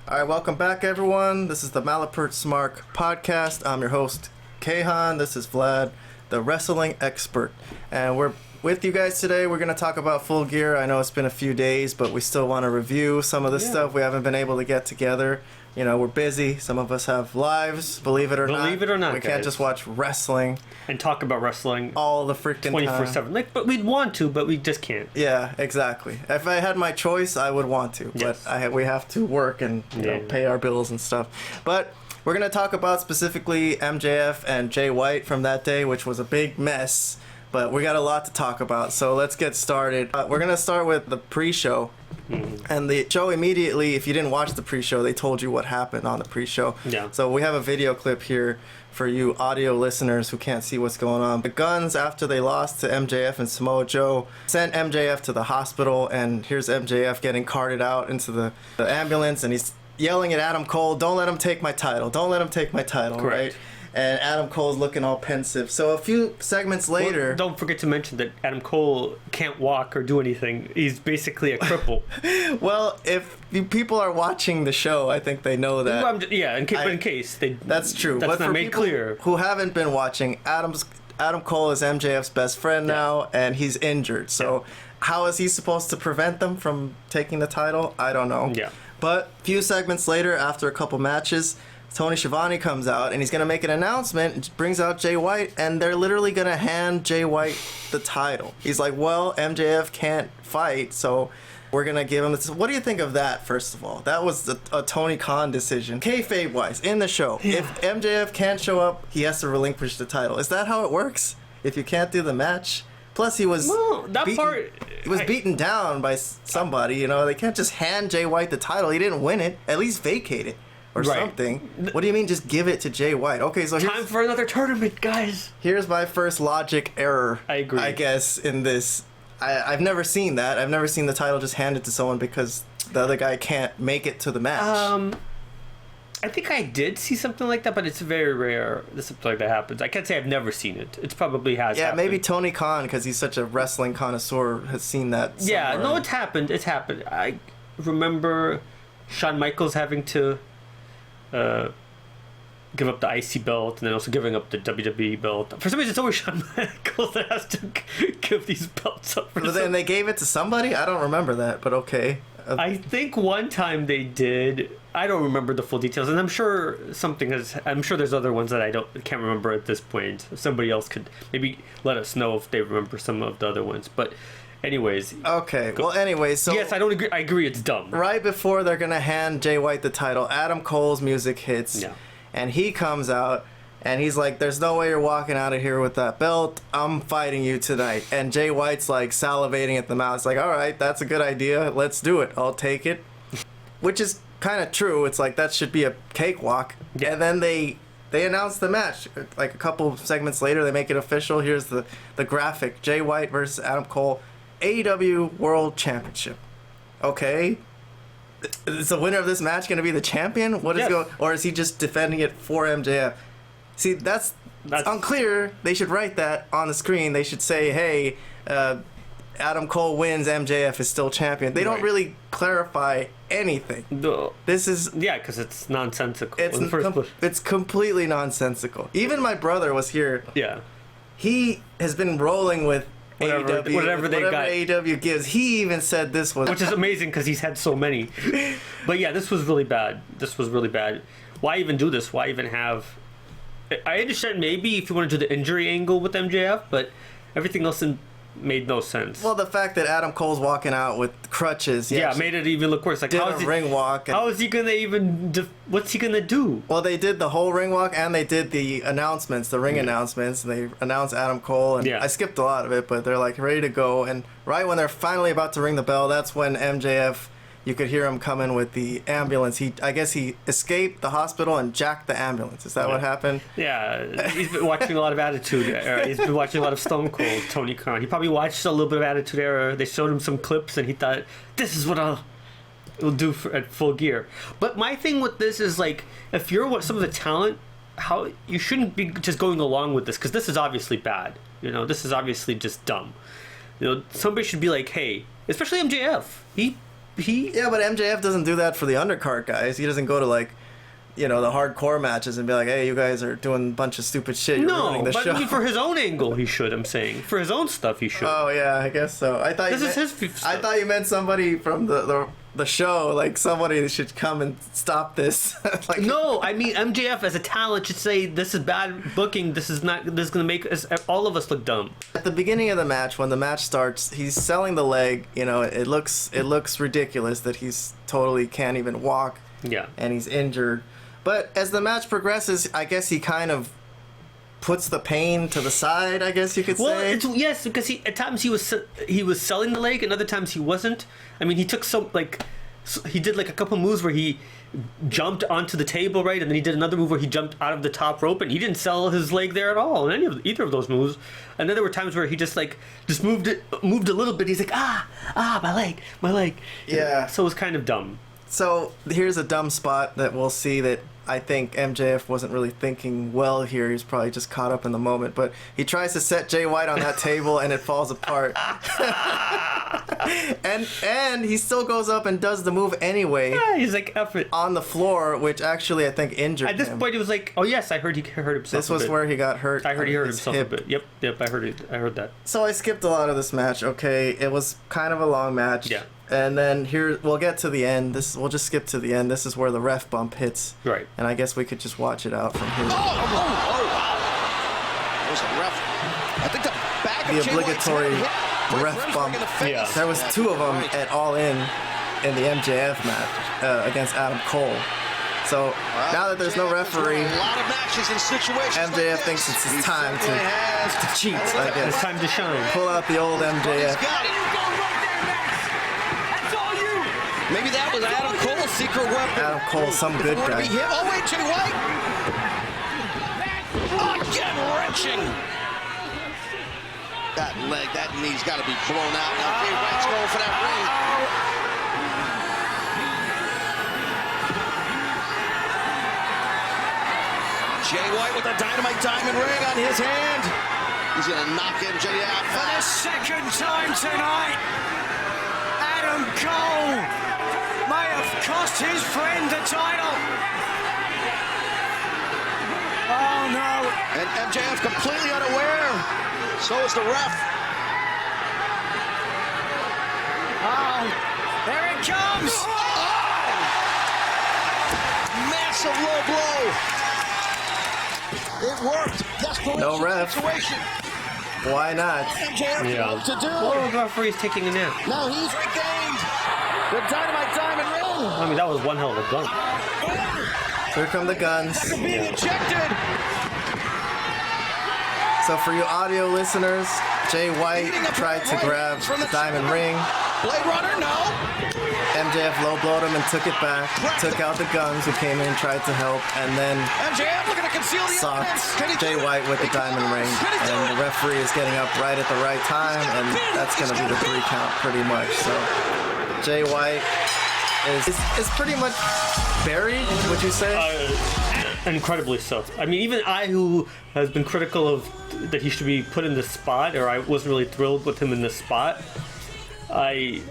All right, welcome back, everyone. This is the Malapert Smart podcast. I'm your host, Kahan. This is Vlad, the wrestling expert. And we're with you guys today. We're going to talk about Full Gear. I know it's been a few days, but we still want to review some of the stuff we haven't been able to get together. You know, we're busy. Some of us have lives, believe it or not. Believe it or not, we can't just watch wrestling. And talk about wrestling all the freaking 24/7. But we'd want to, but we just can't. Yeah, exactly. If I had my choice, I would want to. Yes. But we have to work and pay our bills and stuff. But we're going to talk about specifically MJF and Jay White from that day, which was a big mess. But we got a lot to talk about, so let's get started. We're going to start with the pre-show. And the show immediately, if you didn't watch the pre-show, they told you what happened on the pre-show. Yeah. So we have a video clip here for you audio listeners who can't see what's going on. The Guns, after they lost to MJF and Samoa Joe, sent MJF to the hospital, and here's MJF getting carted out into the ambulance, and he's yelling at Adam Cole, "Don't let him take my title. Don't let him take my title." Correct. Right? And Adam Cole's looking all pensive. So a few segments later... Well, don't forget to mention that Adam Cole can't walk or do anything. He's basically a cripple. Well, if people are watching the show, I think they know that. Well, in case they... That's true. That's but not for made people clear. Who haven't been watching, Adam Cole is MJF's best friend now, and he's injured. So how is he supposed to prevent them from taking the title? I don't know. Yeah. But a few segments later, after a couple matches... Tony Schiavone comes out and he's going to make an announcement and brings out Jay White, and they're literally going to hand Jay White the title. He's like, well, MJF can't fight, so we're going to give him this. What do you think of that, first of all? That was a Tony Khan decision. Kayfabe-wise, in the show, if MJF can't show up, he has to relinquish the title. Is that how it works? If you can't do the match? Plus, he was beaten down by somebody, you know. They can't just hand Jay White the title. He didn't win it. At least vacate it. Or something. What do you mean just give it to Jay White? Okay, so time for another tournament, guys. Here's my first logic error. I agree. I guess in this, I've never seen that. I've never seen the title just handed to someone because the other guy can't make it to the match. I think I did see something like that, but it's very rare that something like that happens. I can't say I've never seen it. It probably has happened. Maybe Tony Khan, because he's such a wrestling connoisseur, has seen that somewhere. Yeah, no, it's happened. It's happened. I remember Shawn Michaels having to give up the IC belt and then also giving up the WWE belt. For some reason, it's always Shawn Michaels that has to give these belts up. But then they gave it to somebody? I don't remember that, but okay. I think one time they did. I don't remember the full details, and I'm sure I'm sure there's other ones that I can't remember at this point. Somebody else could maybe let us know if they remember some of the other ones, but. Anyways. Okay. Well, anyways, so... Yes, I don't agree. I agree it's dumb. Right before they're going to hand Jay White the title, Adam Cole's music hits. Yeah. And he comes out, and he's like, there's no way you're walking out of here with that belt. I'm fighting you tonight. And Jay White's like salivating at the mouth. It's like, all right, that's a good idea. Let's do it. I'll take it. Which is kind of true. It's like, that should be a cakewalk. Yeah. And then they announce the match. Like a couple segments later, they make it official. Here's the graphic. Jay White versus Adam Cole. AEW World Championship. Okay. Is the winner of this match going to be the champion? Or is he just defending it for MJF? See, that's unclear. They should write that on the screen. They should say, hey, Adam Cole wins, MJF is still champion. They don't really clarify anything. No. This is... Yeah, because it's nonsensical. It's completely nonsensical. Even my brother was here. Yeah. He has been rolling with whatever AEW gives. He even said this was... Which is amazing because he's had so many. But yeah, this was really bad. Why even do this? Why even have... I understand maybe if you want to do the injury angle with MJF, but everything else made no sense. Well, the fact that Adam Cole's walking out with crutches... made it even look worse. Like, ring walk. How is he going to even... what's he going to do? Well, they did the whole ring walk, and they did the announcements, the ring announcements. And they announced Adam Cole, and I skipped a lot of it, but they're like ready to go. And right when they're finally about to ring the bell, that's when MJF... You could hear him coming with the ambulance. I guess he escaped the hospital and jacked the ambulance. Is that what happened? Yeah, he's been watching a lot of Attitude Era. He's been watching a lot of Stone Cold, Tony Khan. He probably watched a little bit of Attitude Era. They showed him some clips, and he thought, this is what it'll do at Full Gear. But my thing with this is, like, if you're some of the talent, how you shouldn't be just going along with this, because this is obviously bad. You know, this is obviously just dumb. You know, somebody should be like, hey, especially MJF. Yeah, but MJF doesn't do that for the undercard guys. He doesn't go to like, the hardcore matches and be like, hey, you guys are doing a bunch of stupid shit. You're ruining the but show. I mean, for his own angle, he should. I'm saying for his own stuff, he should. Oh yeah, I guess so. I thought I thought you meant somebody from the show, like somebody should come and stop this. Like, no, I mean MJF as a talent should say this is bad booking. This is gonna make all of us look dumb. At the beginning of the match, when the match starts, he's selling the leg. It looks ridiculous that he's totally can't even walk. Yeah, and he's injured. But as the match progresses, I guess he kind of puts the pain to the side, I guess you could say. Well, yes, because at times he was selling the leg, and other times he wasn't. I mean, he took he did like a couple moves where he jumped onto the table, right, and then he did another move where he jumped out of the top rope, and he didn't sell his leg there at all in either of those moves. And then there were times where he just moved a little bit. He's like, my leg. Yeah. So it was kind of dumb. So here's a dumb spot that we'll see that I think MJF wasn't really thinking well here. He's probably just caught up in the moment. But he tries to set Jay White on that table and it falls apart. and he still goes up and does the move anyway. Yeah, he's like, F it. On the floor, which actually I think injured him. At this point, he was like, oh yes, I heard he hurt himself. This was where he got hurt. I heard he hurt himself a bit. Yep, I heard that. So I skipped a lot of this match. Okay, it was kind of a long match. Yeah. And then here we'll get to the end. We'll just skip to the end. This is where the ref bump hits. Right. And I guess we could just watch it out from here. Wow. There's a ref. I think the back of The obligatory ref bump. Yeah. There was 2 of them at All In the MJF match against Adam Cole. So now that there's no referee, MJF thinks it's his time to cheat, I guess. It's time to shine. Pull out the old MJF. Maybe that was Adam Cole's secret weapon. Adam Cole, some good guy. Oh, wait, Jay White. Again, wrenching. That leg, that knee's got to be blown out. Now Jay White's going for that ring. Jay White with a dynamite diamond ring on his hand. He's going to knock MJ out. For the second time tonight, Adam Cole may have cost his friend the title. Oh no. And MJF completely unaware. So is the ref. Oh, there it comes. Oh! Massive low blow. It worked. Desperation No ref. situation. Why not? MJF Yeah. what to do. Well, the referee's taking a nap. Now he's regained the dynamite diamond ring. I mean, that was one hell of a gun. Here come the guns. Being ejected. So for you audio listeners, Jay White tried to grab the diamond ring. Blade Runner, no. MJF low-blowed him and took it back. Took out the guns who came in and tried to help, and then MJF looking to conceal the socked evidence. Can he do Jay it? White with the diamond ring. And the referee is getting up right at the right time, and that's going to be the 3 count pretty much. So Jay White is pretty much buried, would you say? Incredibly so. I mean, even I, who has been critical of that he should be put in this spot, or I wasn't really thrilled with him in this spot, I'm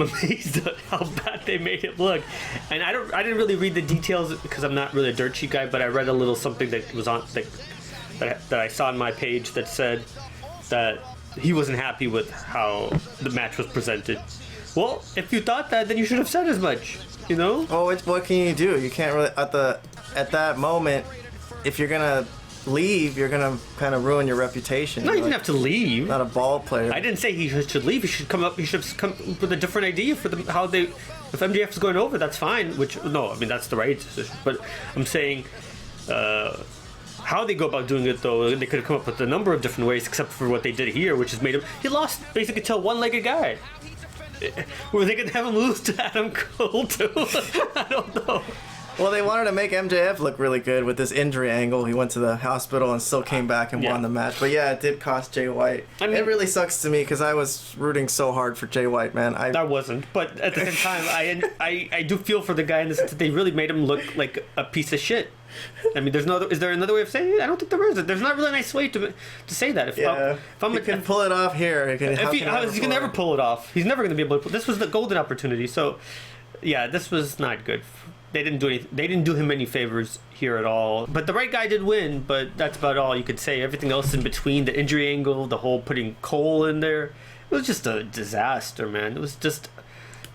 amazed at how bad they made it look. And I didn't really read the details because I'm not really a dirt sheet guy, but I read a little something that was on that I saw on my page that said that he wasn't happy with how the match was presented. Well, if you thought that, then you should have said as much. You know? Well, what can you do? You can't really at that moment. If you're gonna leave, you're gonna kind of ruin your reputation. No, you didn't have to leave. Not a ball player. I didn't say he should leave. He should come up. He should have come up with a different idea for how they. If MJF is going over, that's fine. Which no, I mean that's the right decision. But I'm saying how they go about doing it though. They could have come up with a number of different ways, except for what they did here, which has made him. He lost basically to a one-legged guy. Were they gonna have him lose to Adam Cole too? I don't know. Well, they wanted to make MJF look really good with this injury angle. He went to the hospital and still came back and won the match. But yeah, it did cost Jay White. I mean, it really sucks to me because I was rooting so hard for Jay White, man. I wasn't, but at the same time, I do feel for the guy in the sense that they really made him look like a piece of shit. I mean, is there another way of saying it? I don't think there is. There's not really a nice way to say that. If I'm you can pull it off here. He can never pull it off. He's never going to be able to. This was the golden opportunity. So, yeah, this was not good. They didn't do anything. They didn't do him any favors here at all. But the right guy did win. But that's about all you could say. Everything else in between, the injury angle, the whole putting Cole in there, it was just a disaster, man. It was just.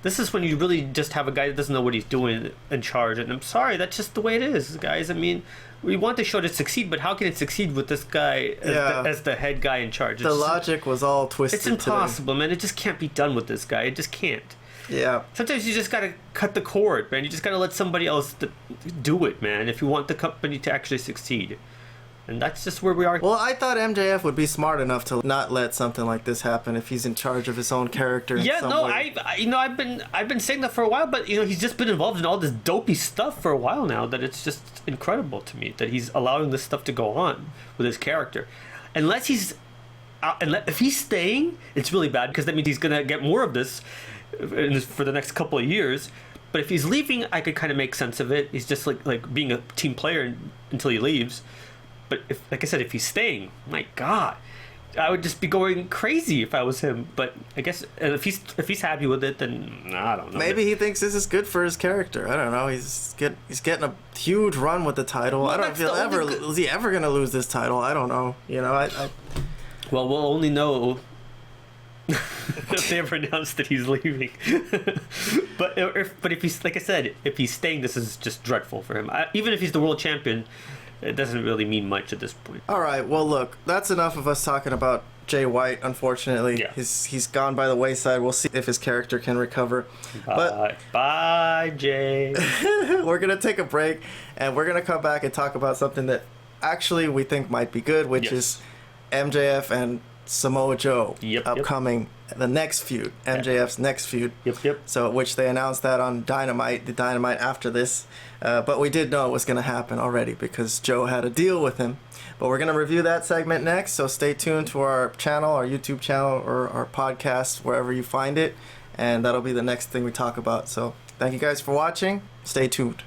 This is when you really just have a guy that doesn't know what he's doing in charge. And I'm sorry, that's just the way it is, guys. I mean, we want the show to succeed, but how can it succeed with this guy as the head guy in charge? The logic was all twisted. It's impossible, man. It just can't be done with this guy. It just can't. Yeah. Sometimes you just gotta cut the cord, man. You just gotta let somebody else do it, man, if you want the company to actually succeed. And that's just where we are. Well, I thought MJF would be smart enough to not let something like this happen if he's in charge of his own character. Yeah, in some no, way. I've been saying that for a while, but he's just been involved in all this dopey stuff for a while now. That it's just incredible to me that he's allowing this stuff to go on with his character. Unless if he's staying, it's really bad because that means he's gonna get more of this for the next couple of years. But if he's leaving, I could kind of make sense of it. He's just like being a team player until he leaves. But like I said, if he's staying, my God, I would just be going crazy if I was him. But I guess if he's happy with it, then I don't know. Maybe he thinks this is good for his character. I don't know. He's getting a huge run with the title. Well, I don't know if is he ever gonna lose this title? I don't know. Well, we'll only know if they ever announce that he's leaving. but if he's, like I said, if he's staying, this is just dreadful for him. Even if he's the world champion, it doesn't really mean much at this point. All right, well, look, that's enough of us talking about Jay White, unfortunately. Yeah. He's gone by the wayside. We'll see if his character can recover. Bye, Jay. We're going to take a break, and we're going to come back and talk about something that actually we think might be good, which is MJF and Samoa Joe upcoming. The next feud, MJF's next feud. Yep. So, which they announced that on Dynamite, the Dynamite after this. But we did know it was going to happen already because Joe had a deal with him. But we're going to review that segment next. So stay tuned to our channel, our YouTube channel, or our podcast, wherever you find it. And that'll be the next thing we talk about. So thank you guys for watching. Stay tuned.